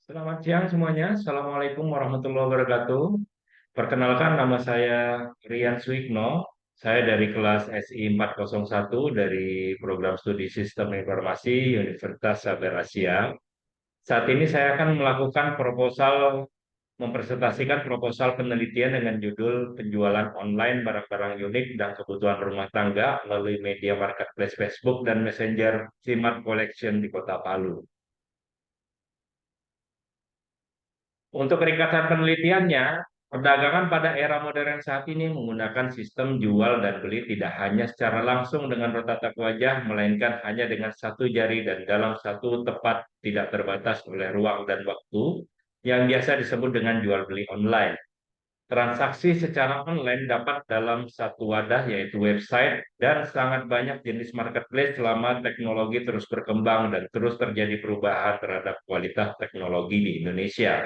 Selamat siang semuanya. Assalamualaikum warahmatullahi wabarakatuh. Perkenalkan nama saya Rian Swikno. Saya dari kelas SI 401 dari program studi Sistem Informasi Universitas Saber Asia. Saat ini saya akan melakukan mempresentasikan proposal penelitian dengan judul penjualan online barang-barang unik dan kebutuhan rumah tangga melalui media marketplace Facebook dan Messenger Smart Collection di Kota Palu. Untuk ringkasan penelitiannya, perdagangan pada era modern saat ini menggunakan sistem jual dan beli tidak hanya secara langsung dengan bertatap wajah, melainkan hanya dengan satu jari dan dalam satu tempat tidak terbatas oleh ruang dan waktu, yang biasa disebut dengan jual beli online. Transaksi secara online dapat dalam satu wadah yaitu website dan sangat banyak jenis marketplace selama teknologi terus berkembang dan terus terjadi perubahan terhadap kualitas teknologi di Indonesia.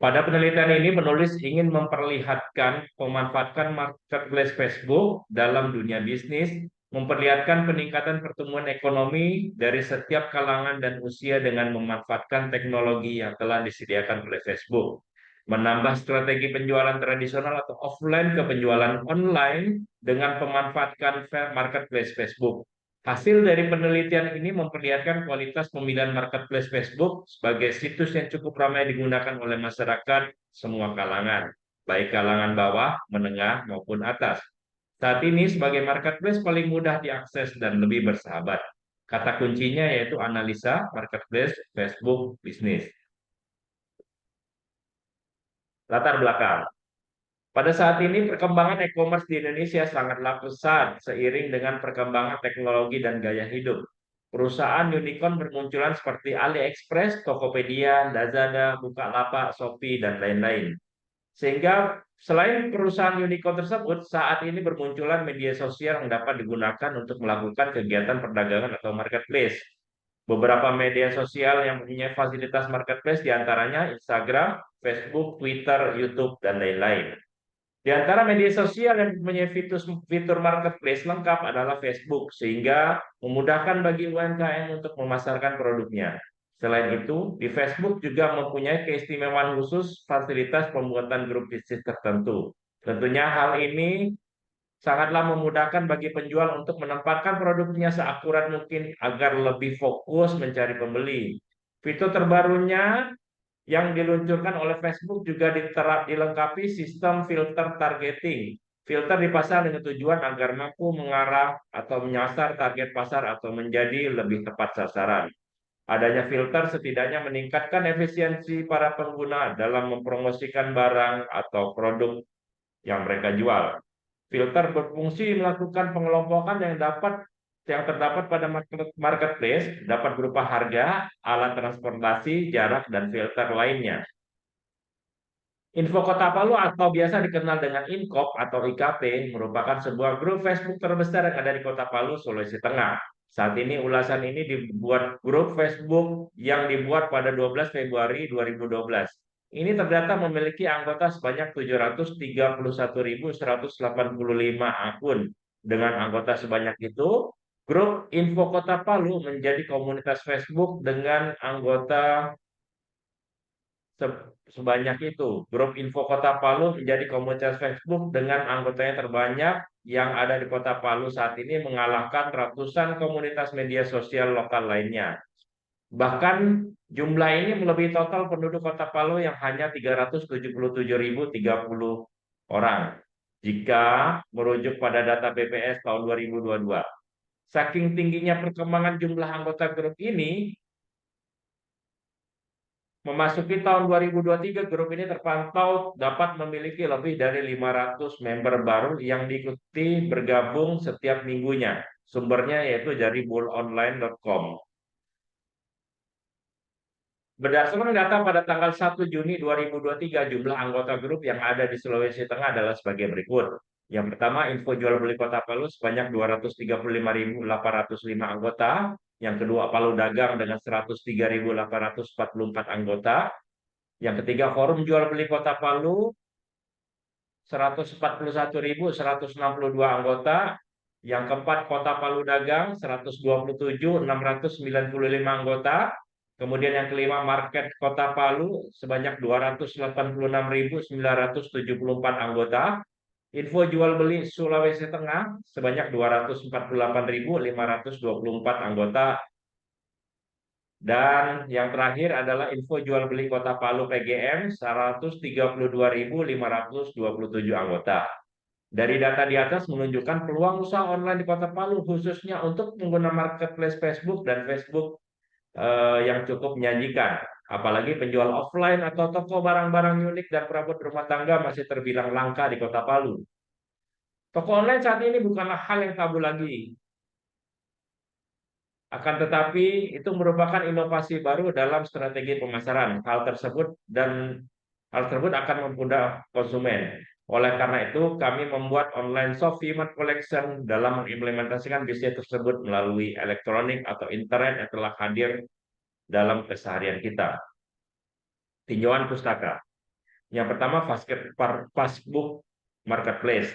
Pada penelitian ini, penulis ingin memperlihatkan pemanfaatkan marketplace Facebook dalam dunia bisnis, memperlihatkan peningkatan pertumbuhan ekonomi dari setiap kalangan dan usia dengan memanfaatkan teknologi yang telah disediakan oleh Facebook, menambah strategi penjualan tradisional atau offline ke penjualan online dengan pemanfaatkan marketplace Facebook. Hasil dari penelitian ini memperlihatkan kualitas pemilihan marketplace Facebook sebagai situs yang cukup ramai digunakan oleh masyarakat semua kalangan, baik kalangan bawah, menengah, maupun atas. Saat ini sebagai marketplace paling mudah diakses dan lebih bersahabat. Kata kuncinya yaitu analisa marketplace Facebook bisnis. Latar belakang. Pada saat ini perkembangan e-commerce di Indonesia sangatlah pesat seiring dengan perkembangan teknologi dan gaya hidup. Perusahaan unicorn bermunculan seperti AliExpress, Tokopedia, Lazada, Bukalapak, Shopee, dan lain-lain. Sehingga selain perusahaan unicorn tersebut, saat ini bermunculan media sosial yang dapat digunakan untuk melakukan kegiatan perdagangan atau marketplace. Beberapa media sosial yang mempunyai fasilitas marketplace diantaranya Instagram, Facebook, Twitter, YouTube, dan lain-lain. Di antara media sosial yang mempunyai fitur marketplace lengkap adalah Facebook, sehingga memudahkan bagi UMKM untuk memasarkan produknya. Selain itu, di Facebook juga mempunyai keistimewaan khusus fasilitas pembuatan grup bisnis tertentu. Tentunya hal ini sangatlah memudahkan bagi penjual untuk menempatkan produknya seakurat mungkin agar lebih fokus mencari pembeli. Fitur terbarunya yang diluncurkan oleh Facebook juga dilengkapi sistem filter targeting. Filter dipasang dengan tujuan agar mampu mengarah atau menyasar target pasar atau menjadi lebih tepat sasaran. Adanya filter setidaknya meningkatkan efisiensi para pengguna dalam mempromosikan barang atau produk yang mereka jual. Filter berfungsi melakukan pengelompokan yang terdapat pada marketplace dapat berupa harga, alat transportasi, jarak, dan filter lainnya. Info Kota Palu atau biasa dikenal dengan Inkop atau IKP merupakan sebuah grup Facebook terbesar yang ada di Kota Palu, Sulawesi Tengah. Saat ini ulasan ini dibuat grup Facebook yang dibuat pada 12 Februari 2012. Ini terdata memiliki anggota sebanyak 731.185 akun. Dengan anggota sebanyak itu, grup Info Kota Palu menjadi komunitas Facebook dengan anggota sebanyak itu. Grup Info Kota Palu menjadi komunitas Facebook dengan anggotanya terbanyak yang ada di Kota Palu saat ini mengalahkan ratusan komunitas media sosial lokal lainnya. Bahkan jumlah ini melebihi total penduduk Kota Palu yang hanya 377.030 orang jika merujuk pada data BPS tahun 2022. Saking tingginya perkembangan jumlah anggota grup ini, memasuki tahun 2023, grup ini terpantau dapat memiliki lebih dari 500 member baru yang diikuti bergabung setiap minggunya. Sumbernya yaitu dari bullonline.com. Berdasarkan data pada tanggal 1 Juni 2023, jumlah anggota grup yang ada di Sulawesi Tengah adalah sebagai berikut. Yang pertama, info jual beli Kota Palu sebanyak 235.805 anggota. Yang kedua, Palu Dagang dengan 103.844 anggota. Yang ketiga, forum jual beli Kota Palu 141.162 anggota. Yang keempat, Kota Palu Dagang 127.695 anggota. Kemudian yang kelima, market Kota Palu sebanyak 286.974 anggota. Info jual beli Sulawesi Tengah sebanyak 248.524 anggota. Dan yang terakhir adalah info jual beli Kota Palu PGM 132.527 anggota. Dari data di atas menunjukkan peluang usaha online di Kota Palu khususnya untuk pengguna marketplace Facebook dan Facebook yang cukup menjanjikan. Apalagi penjual offline atau toko barang-barang unik dan perabot rumah tangga masih terbilang langka di Kota Palu. Toko online saat ini bukanlah hal yang tabu lagi. Akan tetapi itu merupakan inovasi baru dalam strategi pemasaran. Hal tersebut akan mempermudah konsumen. Oleh karena itu, kami membuat online shop Vmart Collection dalam mengimplementasikan bisnis tersebut melalui elektronik atau internet yang telah hadir dalam keseharian kita. Tinjauan pustaka. Yang pertama, Facebook Marketplace.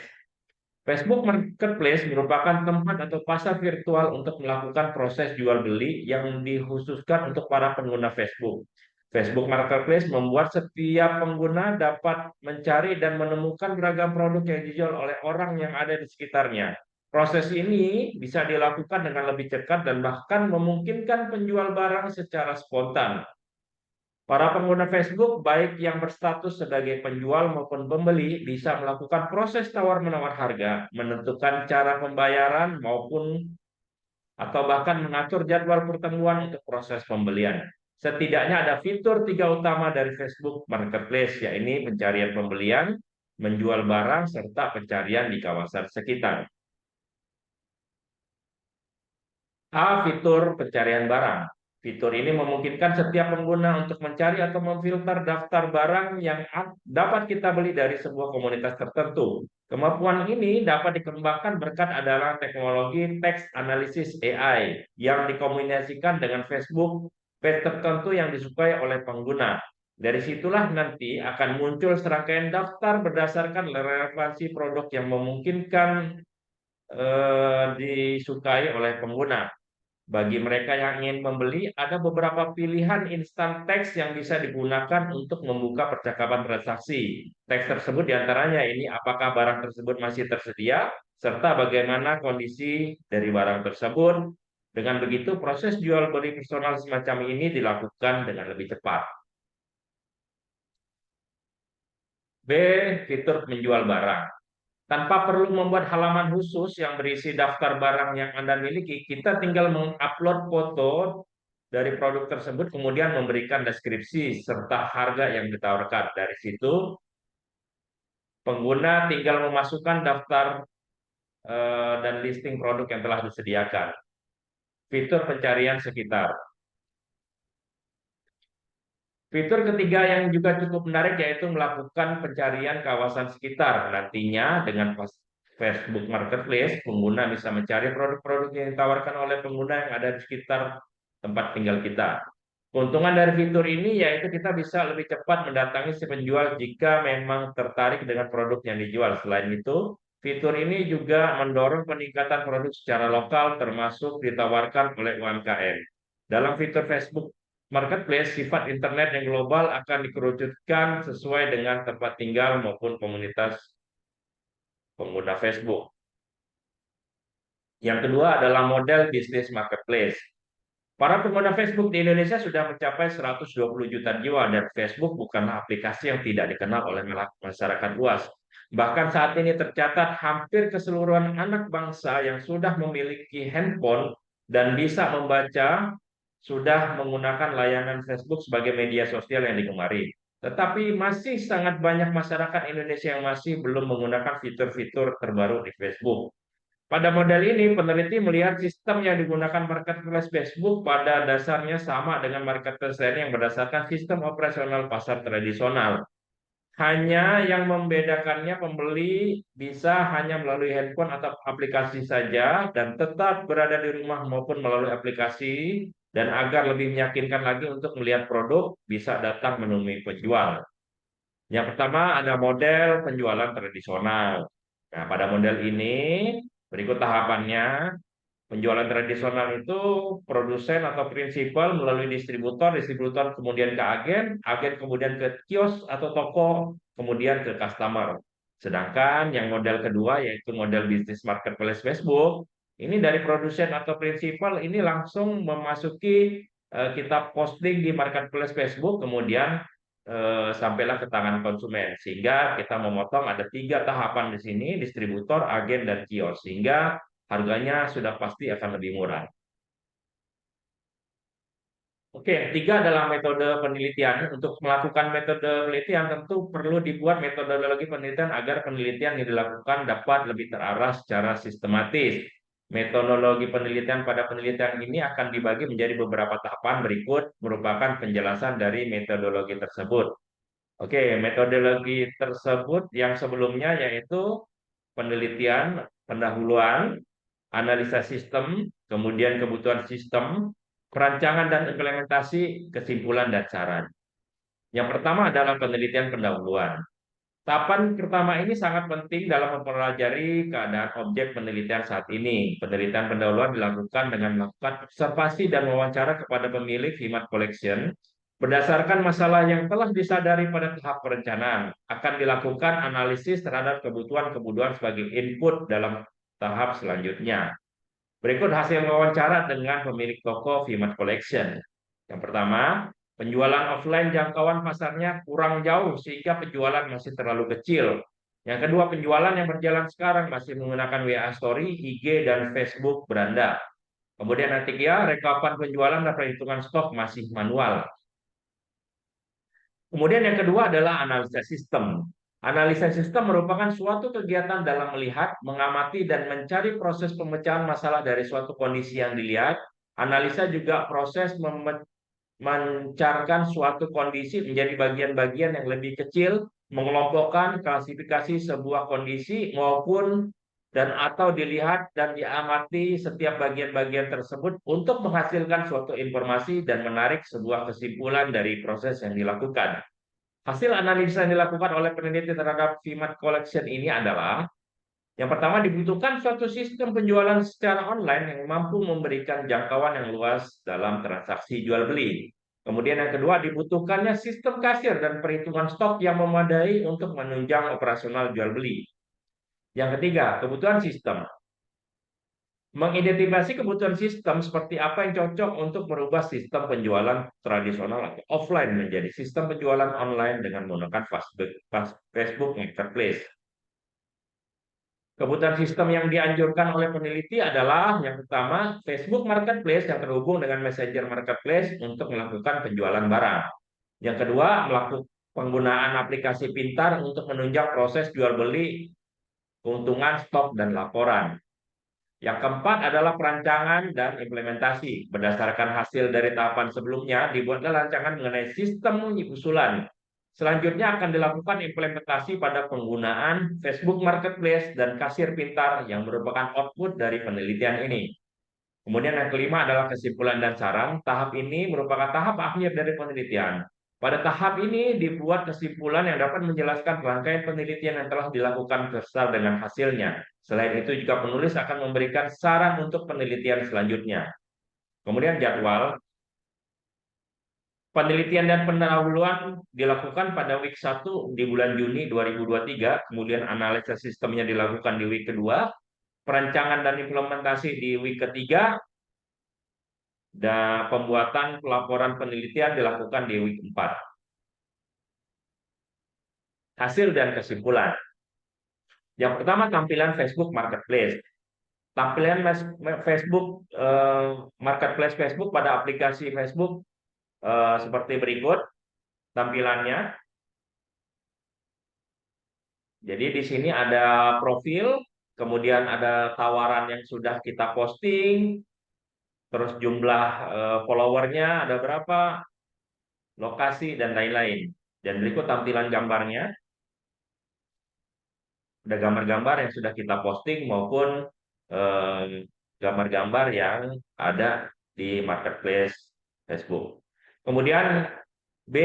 Facebook Marketplace merupakan tempat atau pasar virtual untuk melakukan proses jual beli yang dikhususkan untuk para pengguna Facebook. Facebook Marketplace membuat setiap pengguna dapat mencari dan menemukan beragam produk yang dijual oleh orang yang ada di sekitarnya. Proses ini bisa dilakukan dengan lebih cepat dan bahkan memungkinkan penjual barang secara spontan. Para pengguna Facebook, baik yang berstatus sebagai penjual maupun pembeli, bisa melakukan proses tawar-menawar harga, menentukan cara pembayaran maupun atau bahkan mengatur jadwal pertemuan untuk proses pembelian. Setidaknya ada fitur tiga utama dari Facebook Marketplace, yaitu pencarian pembelian, menjual barang, serta pencarian di kawasan sekitar. Fitur pencarian barang. Fitur ini memungkinkan setiap pengguna untuk mencari atau memfilter daftar barang yang dapat kita beli dari sebuah komunitas tertentu. Kemampuan ini dapat dikembangkan berkat adalah teknologi text analysis AI yang dikombinasikan dengan Facebook page tertentu yang disukai oleh pengguna. Dari situlah nanti akan muncul serangkaian daftar berdasarkan relevansi produk yang memungkinkan disukai oleh pengguna. Bagi mereka yang ingin membeli, ada beberapa pilihan instan teks yang bisa digunakan untuk membuka percakapan transaksi. Teks tersebut diantaranya ini apakah barang tersebut masih tersedia, serta bagaimana kondisi dari barang tersebut. Dengan begitu, proses jual beli personal semacam ini dilakukan dengan lebih cepat. B. Fitur menjual barang. Tanpa perlu membuat halaman khusus yang berisi daftar barang yang Anda miliki, kita tinggal mengupload foto dari produk tersebut, kemudian memberikan deskripsi serta harga yang ditawarkan. Dari situ, pengguna tinggal memasukkan daftar dan listing produk yang telah disediakan. Fitur pencarian sekitar. Fitur ketiga yang juga cukup menarik yaitu melakukan pencarian kawasan sekitar. Nantinya dengan Facebook Marketplace, pengguna bisa mencari produk-produk yang ditawarkan oleh pengguna yang ada di sekitar tempat tinggal kita. Keuntungan dari fitur ini yaitu kita bisa lebih cepat mendatangi si penjual jika memang tertarik dengan produk yang dijual. Selain itu, fitur ini juga mendorong peningkatan produk secara lokal termasuk ditawarkan oleh UMKM. Dalam fitur Facebook Marketplace, sifat internet yang global akan dikerucutkan sesuai dengan tempat tinggal maupun komunitas pengguna Facebook. Yang kedua adalah model bisnis marketplace. Para pengguna Facebook di Indonesia sudah mencapai 120 juta jiwa dan Facebook bukanlah aplikasi yang tidak dikenal oleh masyarakat luas. Bahkan saat ini tercatat hampir keseluruhan anak bangsa yang sudah memiliki handphone dan bisa membaca sudah menggunakan layanan Facebook sebagai media sosial yang digemari. Tetapi masih sangat banyak masyarakat Indonesia yang masih belum menggunakan fitur-fitur terbaru di Facebook. Pada model ini, peneliti melihat sistem yang digunakan marketplace Facebook pada dasarnya sama dengan marketplace lain yang berdasarkan sistem operasional pasar tradisional. Hanya yang membedakannya pembeli bisa hanya melalui handphone atau aplikasi saja dan tetap berada di rumah maupun melalui aplikasi, dan agar lebih meyakinkan lagi untuk melihat produk bisa datang menemui penjual. Yang pertama ada model penjualan tradisional. Nah, pada model ini berikut tahapannya. Penjualan tradisional itu produsen atau prinsipal melalui distributor, distributor kemudian ke agen, agen kemudian ke kios atau toko, kemudian ke customer. Sedangkan yang model kedua yaitu model bisnis marketplace Facebook, ini dari produsen atau prinsipal ini langsung memasuki, kita posting di marketplace Facebook, kemudian sampailah ke tangan konsumen. Sehingga kita memotong ada 3 tahapan di sini, distributor, agen, dan kios. Sehingga harganya sudah pasti akan lebih murah. Oke, yang ketiga adalah metode penelitian. Untuk melakukan metode penelitian tentu perlu dibuat metodologi penelitian agar penelitian yang dilakukan dapat lebih terarah secara sistematis. Metodologi penelitian pada penelitian ini akan dibagi menjadi beberapa tahapan berikut merupakan penjelasan dari metodologi tersebut. Oke, metodologi tersebut yang sebelumnya yaitu penelitian, pendahuluan, analisa sistem, kemudian kebutuhan sistem, perancangan dan implementasi, kesimpulan dan saran. Yang pertama adalah penelitian pendahuluan. Tahapan pertama ini sangat penting dalam mempelajari keadaan objek penelitian saat ini. Penelitian pendahuluan dilakukan dengan melakukan observasi dan wawancara kepada pemilik Vimat Collection. Berdasarkan masalah yang telah disadari pada tahap perencanaan, akan dilakukan analisis terhadap kebutuhan-kebutuhan sebagai input dalam tahap selanjutnya. Berikut hasil wawancara dengan pemilik toko Vimat Collection. Yang pertama, penjualan offline jangkauan pasarnya kurang jauh sehingga penjualan masih terlalu kecil. Yang kedua, penjualan yang berjalan sekarang masih menggunakan WA Story, IG, dan Facebook beranda. Kemudian yang ketiga, rekapan penjualan dan perhitungan stok masih manual. Kemudian yang kedua adalah analisa sistem. Analisa sistem merupakan suatu kegiatan dalam melihat, mengamati, dan mencari proses pemecahan masalah dari suatu kondisi yang dilihat. Analisa juga proses mencarkan suatu kondisi menjadi bagian-bagian yang lebih kecil, mengelompokkan klasifikasi sebuah kondisi maupun dan atau dilihat dan diamati setiap bagian-bagian tersebut untuk menghasilkan suatu informasi dan menarik sebuah kesimpulan dari proses yang dilakukan. Hasil analisa yang dilakukan oleh peneliti terhadap Vimat Collection ini adalah yang pertama, dibutuhkan suatu sistem penjualan secara online yang mampu memberikan jangkauan yang luas dalam transaksi jual beli. Kemudian yang kedua, dibutuhkannya sistem kasir dan perhitungan stok yang memadai untuk menunjang operasional jual beli. Yang ketiga, kebutuhan sistem. Mengidentifikasi kebutuhan sistem seperti apa yang cocok untuk merubah sistem penjualan tradisional atau offline menjadi sistem penjualan online dengan menggunakan Facebook Marketplace. Kebutuhan sistem yang dianjurkan oleh peneliti adalah yang pertama, Facebook Marketplace yang terhubung dengan Messenger Marketplace untuk melakukan penjualan barang. Yang kedua, melakukan penggunaan aplikasi pintar untuk menunjang proses jual beli, keuntungan stok, dan laporan. Yang keempat adalah perancangan dan implementasi. Berdasarkan hasil dari tahapan sebelumnya, dibuatlah rancangan mengenai sistem usulan. Selanjutnya akan dilakukan implementasi pada penggunaan Facebook Marketplace dan kasir pintar yang merupakan output dari penelitian ini. Kemudian yang kelima adalah kesimpulan dan saran. Tahap ini merupakan tahap akhir dari penelitian. Pada tahap ini dibuat kesimpulan yang dapat menjelaskan rangkaian penelitian yang telah dilakukan beserta dengan hasilnya. Selain itu juga penulis akan memberikan saran untuk penelitian selanjutnya. Kemudian jadwal. Penelitian dan pendahuluan dilakukan pada week 1 di bulan Juni 2023, kemudian analisis sistemnya dilakukan di week kedua, perancangan dan implementasi di week ketiga, dan pembuatan pelaporan penelitian dilakukan di week 4. Hasil dan kesimpulan. Yang pertama, tampilan Facebook Marketplace. Tampilan Facebook Marketplace Facebook pada aplikasi Facebook seperti berikut tampilannya. Jadi di sini ada profil, kemudian ada tawaran yang sudah kita posting, terus jumlah followernya ada berapa, lokasi, dan lain-lain. Dan berikut tampilan gambarnya. Ada gambar-gambar yang sudah kita posting maupun gambar-gambar yang ada di marketplace Facebook. Kemudian B,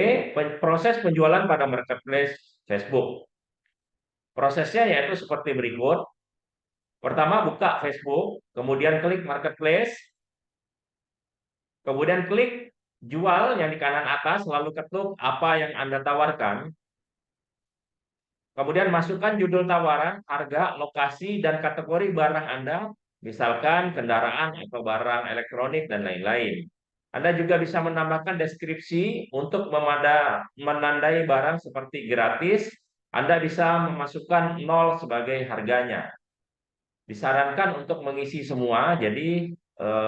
proses penjualan pada marketplace Facebook. Prosesnya yaitu seperti berikut. Pertama, buka Facebook, kemudian klik Marketplace, kemudian klik jual yang di kanan atas, lalu ketuk apa yang Anda tawarkan. Kemudian masukkan judul tawaran, harga, lokasi, dan kategori barang Anda, misalkan kendaraan atau barang elektronik dan lain-lain. Anda juga bisa menambahkan deskripsi untuk menandai barang seperti gratis. Anda bisa memasukkan 0 sebagai harganya. Disarankan untuk mengisi semua, jadi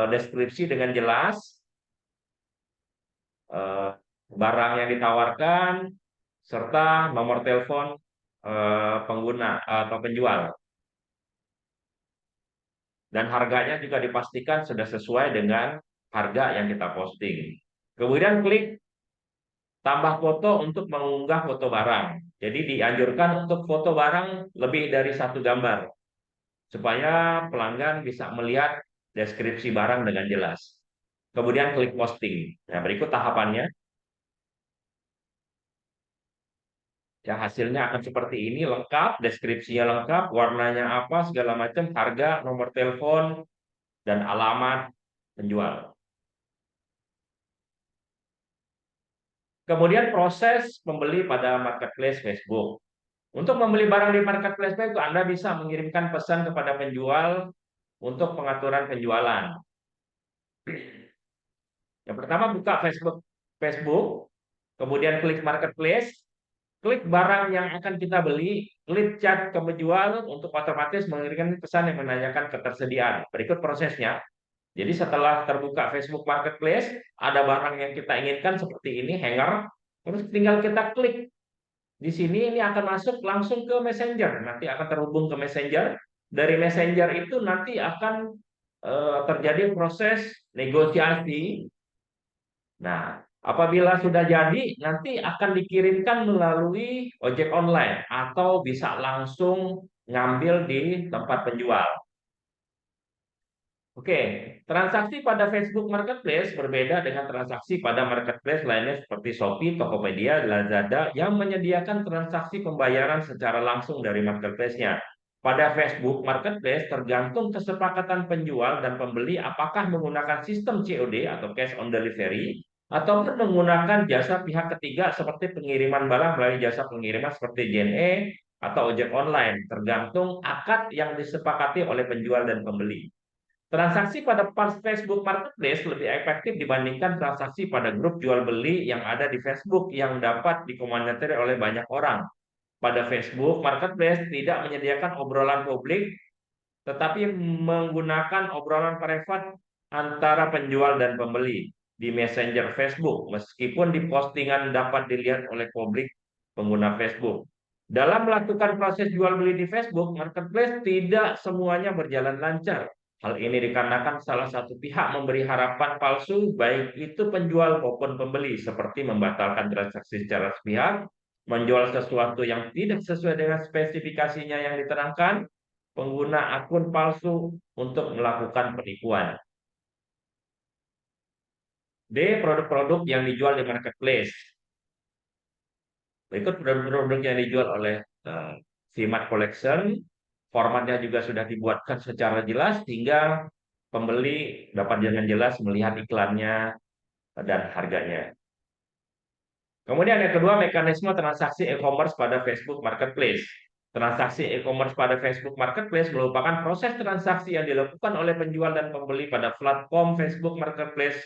deskripsi dengan jelas, eh, barang yang ditawarkan, serta nomor telepon pengguna atau penjual. Dan harganya juga dipastikan sudah sesuai dengan harga yang kita posting. Kemudian klik tambah foto untuk mengunggah foto barang. Jadi dianjurkan untuk foto barang lebih dari satu gambar, supaya pelanggan bisa melihat deskripsi barang dengan jelas. Kemudian klik posting. Nah, berikut tahapannya. Ya, hasilnya akan seperti ini, lengkap, deskripsinya lengkap, warnanya apa, segala macam, harga, nomor telepon, dan alamat penjual. Kemudian proses membeli pada marketplace Facebook. Untuk membeli barang di marketplace Facebook, Anda bisa mengirimkan pesan kepada penjual untuk pengaturan penjualan. Yang pertama, buka Facebook, kemudian klik marketplace, klik barang yang akan kita beli, klik chat ke penjual untuk otomatis mengirimkan pesan yang menanyakan ketersediaan. Berikut prosesnya. Jadi setelah terbuka Facebook Marketplace, ada barang yang kita inginkan seperti ini, hanger, terus tinggal kita klik. Di sini ini akan masuk langsung ke Messenger, nanti akan terhubung ke Messenger. Dari Messenger itu nanti akan terjadi proses negosiasi. Nah, apabila sudah jadi, nanti akan dikirimkan melalui ojek online atau bisa langsung ngambil di tempat penjual. Oke, transaksi pada Facebook Marketplace berbeda dengan transaksi pada marketplace lainnya seperti Shopee, Tokopedia, Lazada yang menyediakan transaksi pembayaran secara langsung dari marketplace-nya. Pada Facebook Marketplace tergantung kesepakatan penjual dan pembeli apakah menggunakan sistem COD atau cash on delivery ataupun menggunakan jasa pihak ketiga seperti pengiriman barang melalui jasa pengiriman seperti JNE atau ojek online, tergantung akad yang disepakati oleh penjual dan pembeli. Transaksi pada Facebook Marketplace lebih efektif dibandingkan transaksi pada grup jual beli yang ada di Facebook yang dapat dikomandati oleh banyak orang. Pada Facebook Marketplace tidak menyediakan obrolan publik, tetapi menggunakan obrolan privat antara penjual dan pembeli di Messenger Facebook, meskipun di postingan dapat dilihat oleh publik pengguna Facebook. Dalam melakukan proses jual beli di Facebook Marketplace, tidak semuanya berjalan lancar. Hal ini dikarenakan salah satu pihak memberi harapan palsu, baik itu penjual maupun pembeli, seperti membatalkan transaksi secara sepihak, menjual sesuatu yang tidak sesuai dengan spesifikasinya yang diterangkan, pengguna akun palsu untuk melakukan penipuan. D. Produk-produk yang dijual di marketplace. Berikut produk-produk yang dijual oleh Vmart Collection. Formatnya juga sudah dibuatkan secara jelas sehingga pembeli dapat dengan jelas melihat iklannya dan harganya. Kemudian yang kedua, mekanisme transaksi e-commerce pada Facebook Marketplace. Transaksi e-commerce pada Facebook Marketplace merupakan proses transaksi yang dilakukan oleh penjual dan pembeli pada platform Facebook Marketplace.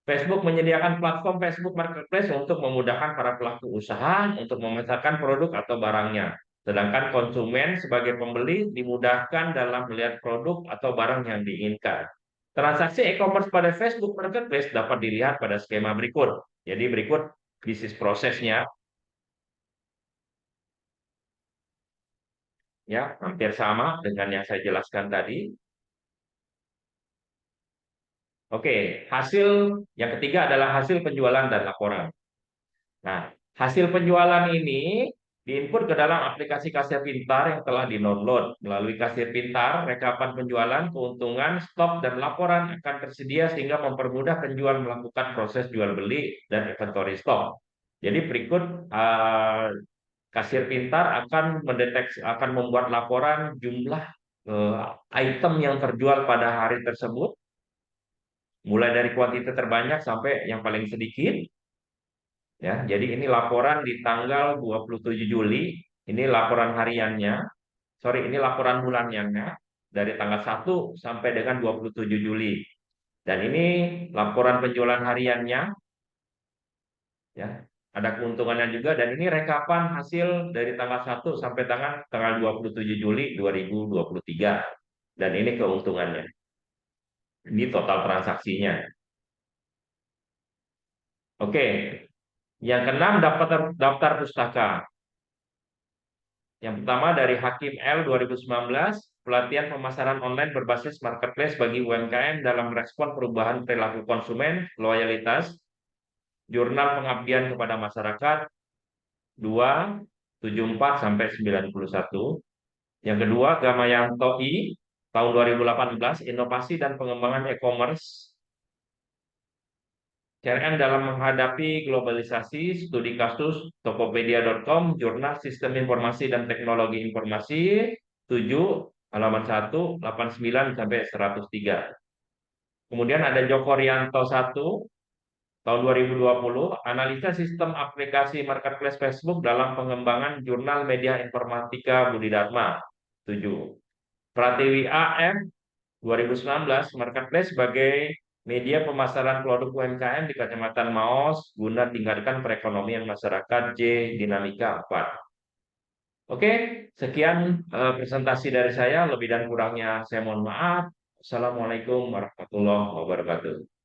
Facebook menyediakan platform Facebook Marketplace untuk memudahkan para pelaku usaha untuk memasarkan produk atau barangnya. Sedangkan konsumen sebagai pembeli dimudahkan dalam melihat produk atau barang yang diinginkan. Transaksi e-commerce pada Facebook Marketplace dapat dilihat pada skema berikut. Jadi berikut bisnis prosesnya, ya hampir sama dengan yang saya jelaskan tadi. Oke, hasil yang ketiga adalah hasil penjualan dan laporan. Nah, hasil penjualan ini diinput ke dalam aplikasi kasir pintar yang telah di-download. Melalui kasir pintar, rekapan penjualan, keuntungan, stok, dan laporan akan tersedia sehingga mempermudah penjual melakukan proses jual beli dan inventory stok. Jadi berikut kasir pintar akan mendeteksi, akan membuat laporan jumlah item yang terjual pada hari tersebut, mulai dari kuantitas terbanyak sampai yang paling sedikit. Ya, jadi ini laporan di tanggal 27 Juli, ini laporan hariannya, sorry, ini laporan bulanannya dari tanggal 1 sampai dengan 27 Juli. Dan ini laporan penjualan hariannya, ya. Ada keuntungannya juga, dan ini rekapan hasil dari tanggal 1 sampai tanggal 27 Juli 2023. Dan ini keuntungannya. Ini total transaksinya. Oke, yang keenam, daftar pustaka. Yang pertama dari Hakim L 2019, pelatihan pemasaran online berbasis marketplace bagi UMKM dalam respon perubahan perilaku konsumen, loyalitas, jurnal pengabdian kepada masyarakat 274 sampai 91. Yang kedua, Gamayanto I tahun 2018, inovasi dan pengembangan e-commerce CRM dalam menghadapi globalisasi, studi kasus Tokopedia.com, Jurnal Sistem Informasi dan Teknologi Informasi 7, halaman 1, 89 sampai 103. Kemudian ada Joko Rianto 1, tahun 2020, analisa sistem aplikasi marketplace Facebook dalam pengembangan Jurnal Media Informatika Budi Dharma 7. Pratiwi AM 2019, marketplace sebagai media pemasaran produk UMKM di Kecamatan Maos guna tingkatkan perekonomian masyarakat, J Dinamika 4. Oke, sekian presentasi dari saya. Lebih dan kurangnya saya mohon maaf. Assalamualaikum warahmatullahi wabarakatuh.